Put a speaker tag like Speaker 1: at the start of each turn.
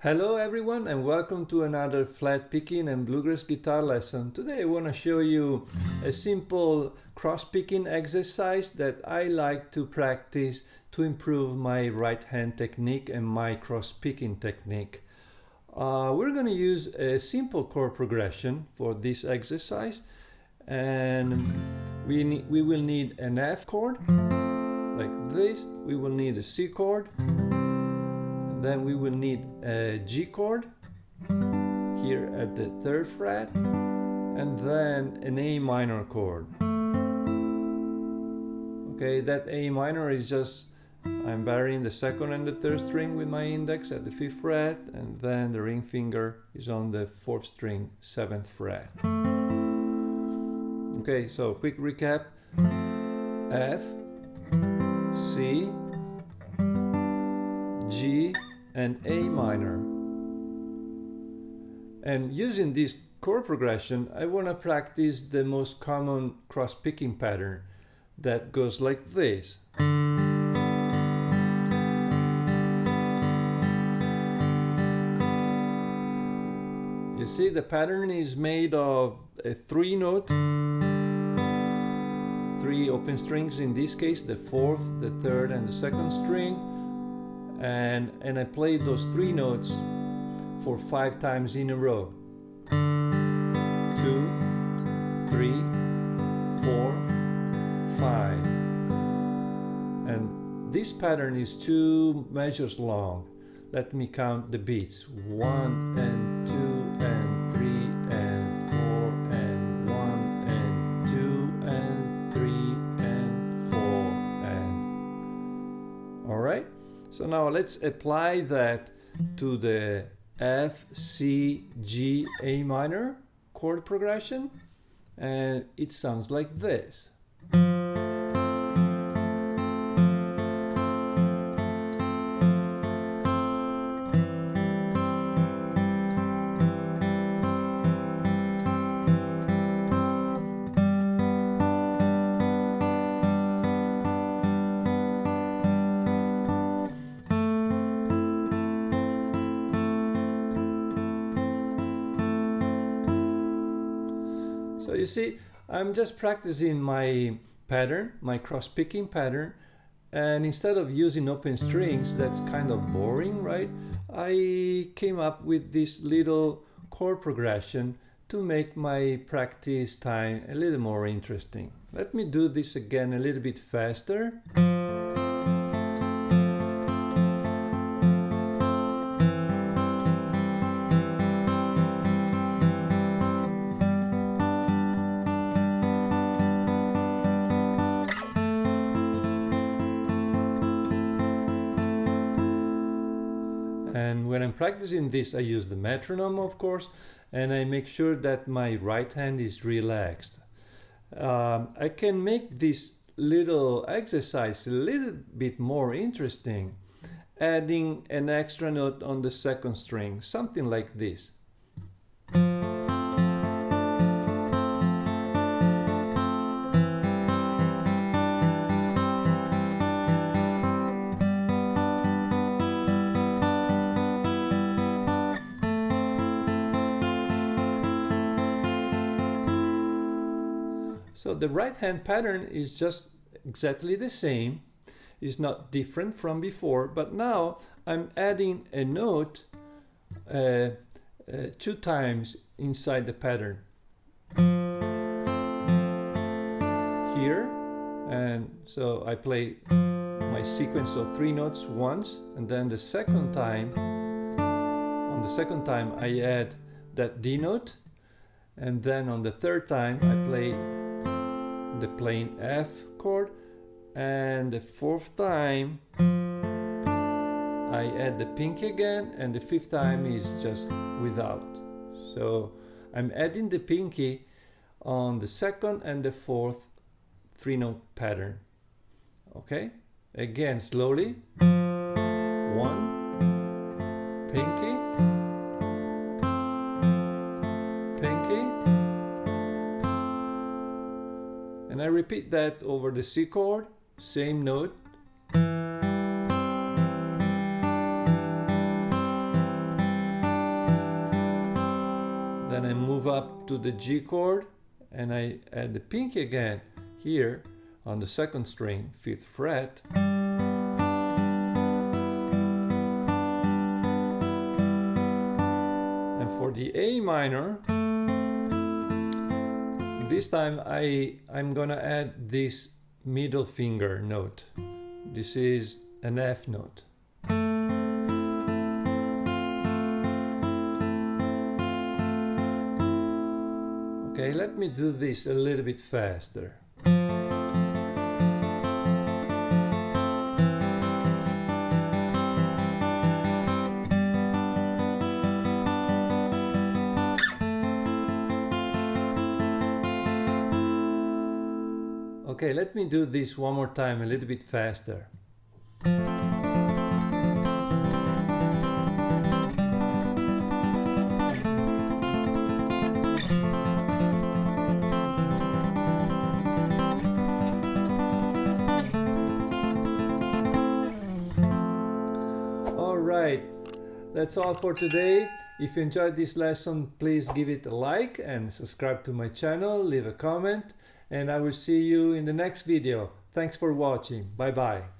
Speaker 1: Hello everyone and welcome to another Flatpicking and Bluegrass guitar lesson. Today I want to show you a simple cross-picking exercise that I like to practice to improve my right hand technique and my cross-picking technique. We're going to use a simple chord progression for this exercise, and we will need an F chord like this, we will need a C chord, then we will need a G chord here at the 3rd fret, and then an A minor chord. Okay, that A minor is just, I'm varying the 2nd and the 3rd string with my index at the 5th fret, and then the ring finger is on the 4th string, 7th fret. Okay, so quick recap: F, C, G, and A minor. And using this chord progression, I want to practice the most common cross-picking pattern that goes like this. You see, the pattern is made of a 3-note, 3 open strings, in this case the 4th, the 3rd, and the 2nd string. And I played those 3 notes for 5 times in a row. 2, 3, 4, 5. And this pattern is 2 measures long. Let me count the beats: 1 and 2 and 3 and 4 and 1 and 2 and 3 and 4 and... All right? So now let's apply that to the F, C, G, A minor chord progression, and it sounds like this. So you see, I'm just practicing my pattern, my cross-picking pattern, and instead of using open strings, that's kind of boring, right? I came up with this little chord progression to make my practice time a little more interesting. Let me do this again a little bit faster. And when I'm practicing this, I use the metronome, of course, and I make sure that my right hand is relaxed. I can make this little exercise a little bit more interesting, adding an extra note on the 2nd string, something like this. So the right hand pattern is just exactly the same. It's not different from before, but now I'm adding a note 2 times inside the pattern. Here, and so I play my sequence of 3 notes once, and then the second time, on the second time I add that D note, and then on the 3rd time I play the plain F chord, and the 4th time I add the pinky again, and the 5th time is just without. So I'm adding the pinky on the 2nd and the 4th 3-note pattern. Okay, again slowly. 1, pinky, pinky, and I repeat that over the C chord, same note. move up to the G chord, and I add the pinky again here on the second string, 5th fret. And for the A minor, this time I'm gonna add this middle finger note. This is an F note. Okay, let me do this a little bit faster. Okay, let me do this one more time, a little bit faster. Alright, that's all for today. If you enjoyed this lesson, please give it a like and subscribe to my channel, leave a comment, and I will see you in the next video. Thanks for watching. Bye bye.